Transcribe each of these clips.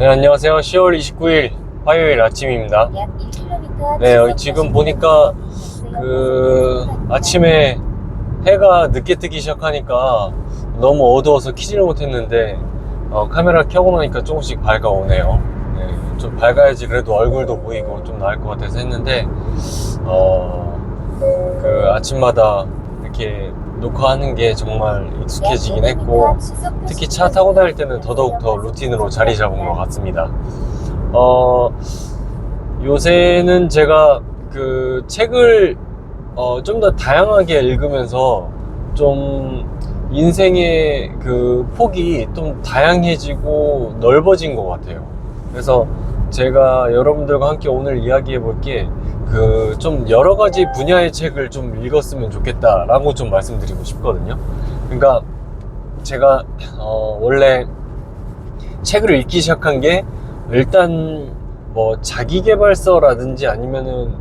네, 안녕하세요. 10월 29일 화요일 아침입니다. 네, 지금 보니까 아침에 해가 늦게 뜨기 시작하니까 너무 어두워서 키지를 못했는데 카메라 켜고 나니까 조금씩 밝아오네요. 네, 좀 밝아야지 그래도 얼굴도 보이고 좀 나을 것 같아서 했는데 아침마다 이렇게 녹화하는 게 정말 익숙해지긴 했고, 특히 차 타고 다닐 때는 더더욱 더 루틴으로 자리 잡은 것 같습니다. 요새는 제가 책을 좀 더 다양하게 읽으면서 좀 인생의 폭이 좀 다양해지고 넓어진 것 같아요. 그래서 제가 여러분들과 함께 오늘 이야기해 볼 게 좀 여러 가지 분야의 책을 좀 읽었으면 좋겠다 라고 좀 말씀드리고 싶거든요. 그러니까 제가 원래 책을 읽기 시작한 게 일단 뭐 자기계발서라든지 아니면은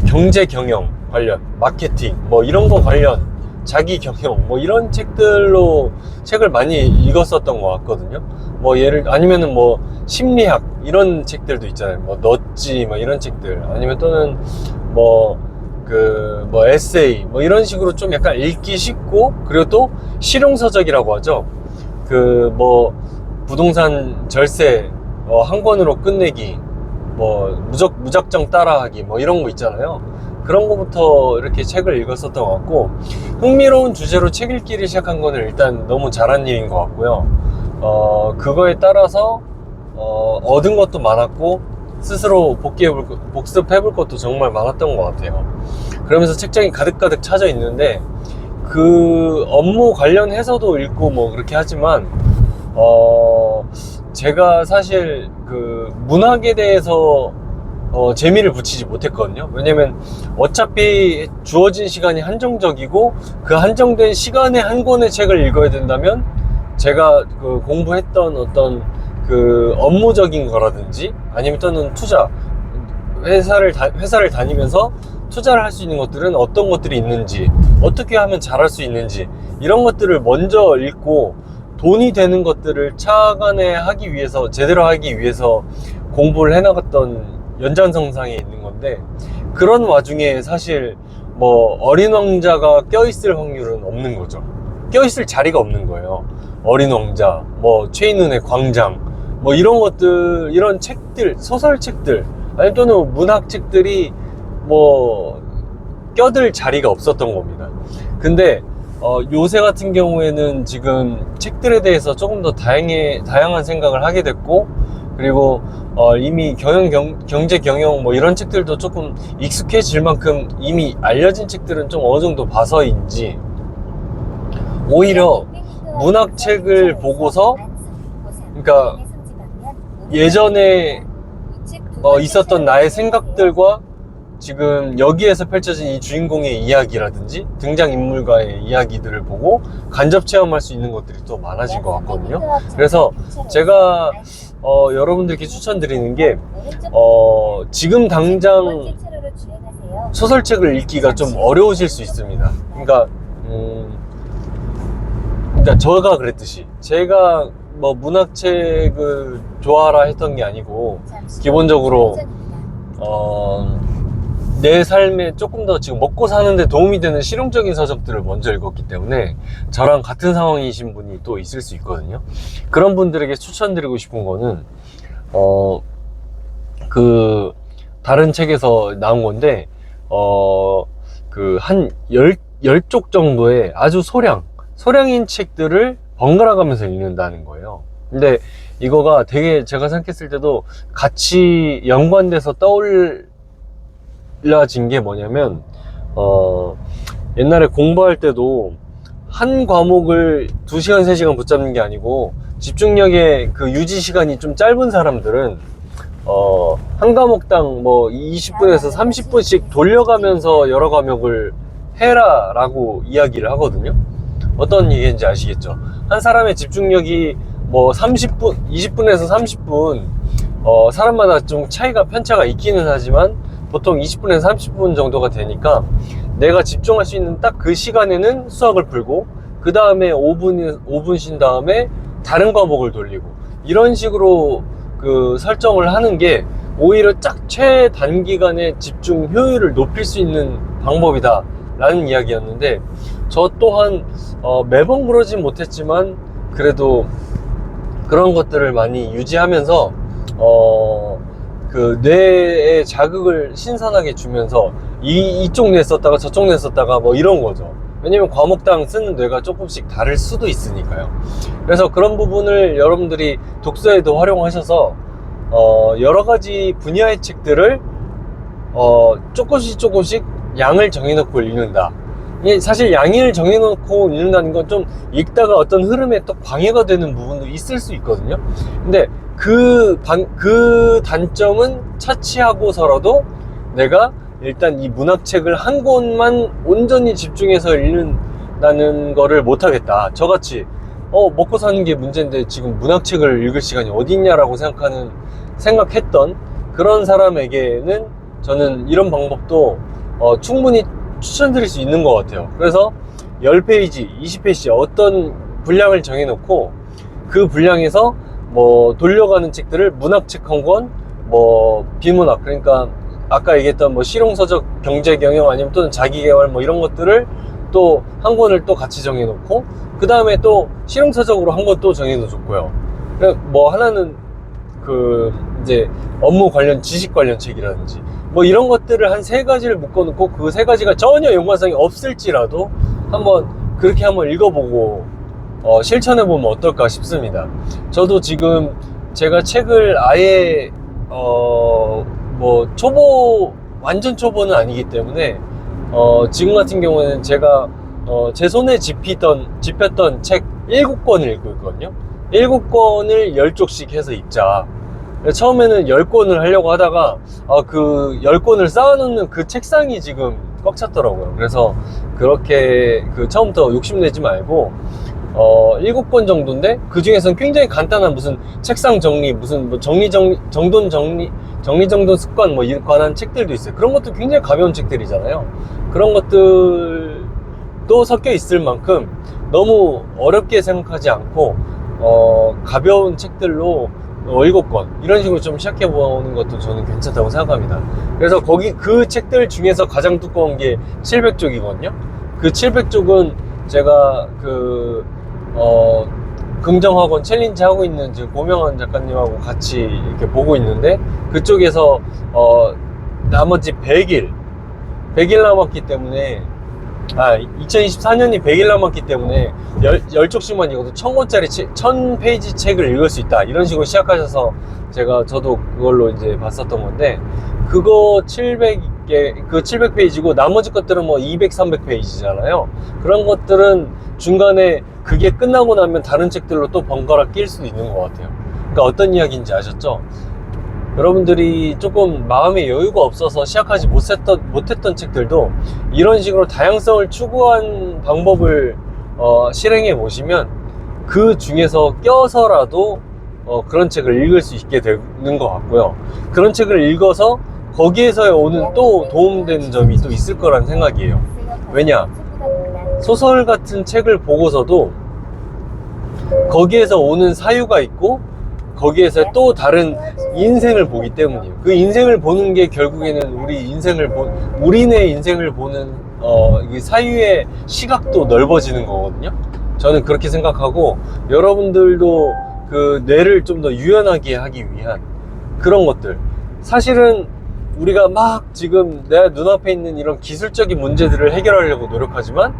경제 경영 관련, 마케팅 뭐 이런 거 관련, 자기 경영 뭐 이런 책을 많이 읽었었던 것 같거든요. 뭐 아니면은 뭐 심리학 이런 책들도 있잖아요. 뭐 넛지 뭐 이런 책들, 아니면 또는 뭐 에세이 뭐 이런 식으로 좀 약간 읽기 쉽고, 그리고 또 실용서적이라고 하죠. 뭐 부동산 절세 한 권으로 끝내기, 뭐 무작정 따라하기 뭐 이런 거 있잖아요. 그런 거부터 이렇게 책을 읽었었던 것 같고, 흥미로운 주제로 책 읽기를 시작한 거는 일단 너무 잘한 일인 것 같고요. 그거에 따라서 얻은 것도 많았고, 스스로 복습해볼 것도 정말 많았던 것 같아요. 그러면서 책장이 가득가득 차져 있는데, 업무 관련해서도 읽고 뭐 그렇게 하지만, 제가 사실 문학에 대해서 재미를 붙이지 못했거든요. 왜냐면 어차피 주어진 시간이 한정적이고, 그 한정된 시간에 한 권의 책을 읽어야 된다면, 제가 공부했던 어떤 업무적인 거라든지, 아니면 또는 투자, 회사를 다니면서 투자를 할 수 있는 것들은 어떤 것들이 있는지, 어떻게 하면 잘할 수 있는지, 이런 것들을 먼저 읽고, 돈이 되는 것들을 차관에 하기 위해서, 제대로 하기 위해서 공부를 해나갔던 연장선상에 있는 건데, 그런 와중에 사실 뭐 어린 왕자가 껴있을 확률은 없는 거죠. 껴있을 자리가 없는 거예요. 어린 왕자, 뭐 최인훈의 광장, 뭐 이런 것들, 이런 책들, 소설책들, 아니 또는 문학책들이 뭐 껴들 자리가 없었던 겁니다. 근데 요새 같은 경우에는 지금 책들에 대해서 조금 더 다양한 생각을 하게 됐고, 그리고 이미 경제 경영 뭐 이런 책들도 조금 익숙해질 만큼 이미 알려진 책들은 좀 어느 정도 봐서인지, 오히려 문학책을 보고서, 그러니까 예전에 있었던 나의 생각들과 지금 여기에서 펼쳐진 이 주인공의 이야기라든지 등장인물과의 이야기들을 보고 간접 체험할 수 있는 것들이 또 많아진 것 같거든요. 그래서 제가 여러분들께 추천드리는 게 지금 당장 소설책을 읽기가 좀 어려우실 수 있습니다. 그러니까 제가 그랬듯이, 제가 뭐 문학책을 좋아하라 했던 게 아니고, 기본적으로 내 삶에 조금 더 지금 먹고 사는데 도움이 되는 실용적인 서적들을 먼저 읽었기 때문에, 저랑 같은 상황이신 분이 또 있을 수 있거든요. 그런 분들에게 추천드리고 싶은 거는 다른 책에서 나온 건데, 한 10쪽 정도의 아주 소량인 책들을 번갈아 가면서 읽는다는 거예요. 근데 이거가 되게, 제가 생각했을 때도 같이 연관돼서 떠올라진 게 뭐냐면, 옛날에 공부할 때도 한 과목을 2시간, 3시간 붙잡는 게 아니고, 집중력의 유지 시간이 좀 짧은 사람들은 한 과목당 뭐 20분에서 30분씩 돌려가면서 여러 과목을 해라 라고 이야기를 하거든요. 어떤 얘기인지 아시겠죠? 한 사람의 집중력이 뭐 20분에서 30분, 사람마다 좀 편차가 있기는 하지만 보통 20분에서 30분 정도가 되니까, 내가 집중할 수 있는 딱 그 시간에는 수학을 풀고, 그 다음에 5분 쉰 다음에 다른 과목을 돌리고, 이런 식으로 그 설정을 하는 게 오히려 딱 최단기간에 집중 효율을 높일 수 있는 방법이다 라는 이야기였는데, 저 또한 매번 그러진 못했지만 그래도 그런 것들을 많이 유지하면서 그 뇌에 자극을 신선하게 주면서 이쪽 뇌 썼다가 저쪽 뇌 썼다가 뭐 이런 거죠. 왜냐면 과목당 쓰는 뇌가 조금씩 다를 수도 있으니까요. 그래서 그런 부분을 여러분들이 독서에도 활용하셔서 여러 가지 분야의 책들을 조금씩 양을 정해놓고 읽는다. 사실 양을 정해놓고 읽는다는 건 좀 읽다가 어떤 흐름에 또 방해가 되는 부분도 있을 수 있거든요. 근데 그 단점은 차치하고서라도 내가 일단 이 문학책을 한 권만 온전히 집중해서 읽는다는 거를 못하겠다. 저같이 먹고 사는 게 문제인데 지금 문학책을 읽을 시간이 어디 있냐라고 생각했던 그런 사람에게는 저는 이런 방법도 충분히 추천드릴 수 있는 것 같아요. 그래서 10페이지, 20페이지 어떤 분량을 정해놓고 그 분량에서 뭐 돌려가는 책들을 문학책 한 권, 뭐 비문학, 그러니까 아까 얘기했던 뭐 실용서적 경제 경영 아니면 또는 자기계발 뭐 이런 것들을 또 한 권을 또 같이 정해놓고, 그 다음에 또 실용서적으로 한 권 또 정해놓고요. 뭐 하나는 그 이제 업무 관련 지식 관련 책이라든지 뭐 이런 것들을 한 3가지를 묶어놓고 그 3가지가 전혀 연관성이 없을지라도 그렇게 한번 읽어보고 실천해보면 어떨까 싶습니다. 저도 지금 제가 책을 아예 뭐 완전 초보는 아니기 때문에 지금 같은 경우에는 제가 제 손에 집혔던 책 7권을 읽고 있거든요. 7권을 10쪽씩 해서 읽자. 처음에는 10권을 하려고 하다가 그 10권을 쌓아놓는 그 책상이 지금 꽉 찼더라고요. 그래서 그렇게 처음부터 욕심내지 말고 7권 정도인데 그 중에서는 굉장히 간단한 무슨 책상 정리, 무슨 뭐 정돈 습관 뭐 이에 관한 책들도 있어요. 그런 것도 굉장히 가벼운 책들이잖아요. 그런 것들도 섞여 있을 만큼 너무 어렵게 생각하지 않고 가벼운 책들로 7권 이런 식으로 좀 시작해보는 것도 저는 괜찮다고 생각합니다. 그래서 그 책들 중에서 가장 두꺼운 게 700쪽이거든요 그 700쪽은 제가 긍정학원 챌린지 하고 있는 지금 고명환 작가님하고 같이 이렇게 보고 있는데, 그쪽에서 나머지 100일 남았기 때문에 2024년이 100일 남았기 때문에 10쪽씩만 읽어도 1000권짜리 1000페이지 책을 읽을 수 있다, 이런 식으로 시작하셔서 저도 그걸로 이제 봤었던 건데, 그거 700페이지고 나머지 것들은 뭐 200, 300페이지잖아요. 그런 것들은 중간에 그게 끝나고 나면 다른 책들로 또 번갈아 낄 수도 있는 것 같아요. 그러니까 어떤 이야기인지 아셨죠? 여러분들이 조금 마음의 여유가 없어서 시작하지 못했던 책들도 이런 식으로 다양성을 추구한 방법을 실행해 보시면 그 중에서 껴서라도 그런 책을 읽을 수 있게 되는 것 같고요. 그런 책을 읽어서 거기에서 오는 또 도움되는 점이 또 있을 거란 생각이에요. 왜냐? 소설 같은 책을 보고서도 거기에서 오는 사유가 있고 거기에서 또 다른 인생을 보기 때문이에요. 그 인생을 보는 게 결국에는 우리네 인생을 보는 이 사유의 시각도 넓어지는 거거든요. 저는 그렇게 생각하고, 여러분들도 그 뇌를 좀 더 유연하게 하기 위한 그런 것들, 사실은 우리가 막 지금 내 눈앞에 있는 이런 기술적인 문제들을 해결하려고 노력하지만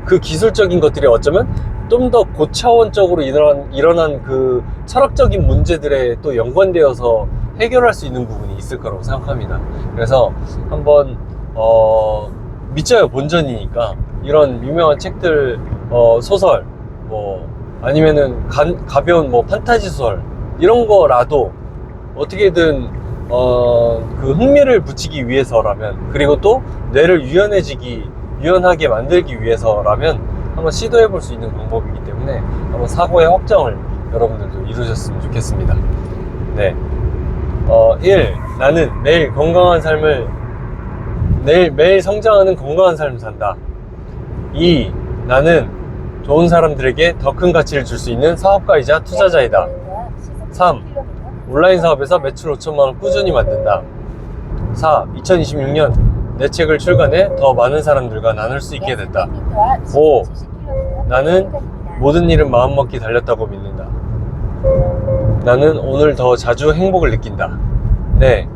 그 기술적인 것들이 어쩌면 좀 더 고차원적으로 일어난 그 철학적인 문제들에 또 연관되어서 해결할 수 있는 부분이 있을 거라고 생각합니다. 그래서 한번 믿져요 본전이니까 이런 유명한 책들, 소설 뭐 아니면은 가벼운 뭐 판타지 소설 이런 거라도 어떻게든 그 흥미를 붙이기 위해서라면, 그리고 또 뇌를 유연하게 만들기 위해서라면 한번 시도해 볼 수 있는 방법이기 때문에 한번 사고의 확정을 여러분들도 이루셨으면 좋겠습니다. 네. 1. 나는 매일 성장하는 건강한 삶을 산다. 2. 나는 좋은 사람들에게 더 큰 가치를 줄 수 있는 사업가이자 투자자이다. 3. 온라인 사업에서 매출 5천만 원 꾸준히 만든다. 4. 2026년 내 책을 출간해 더 많은 사람들과 나눌 수 있게 됐다. 5. 나는 모든 일은 마음먹기 달렸다고 믿는다. 나는 오늘 더 자주 행복을 느낀다. 네,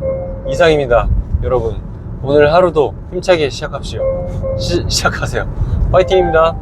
이상입니다. 여러분, 오늘 하루도 힘차게 시작합시오. 시작하세요. 파이팅입니다.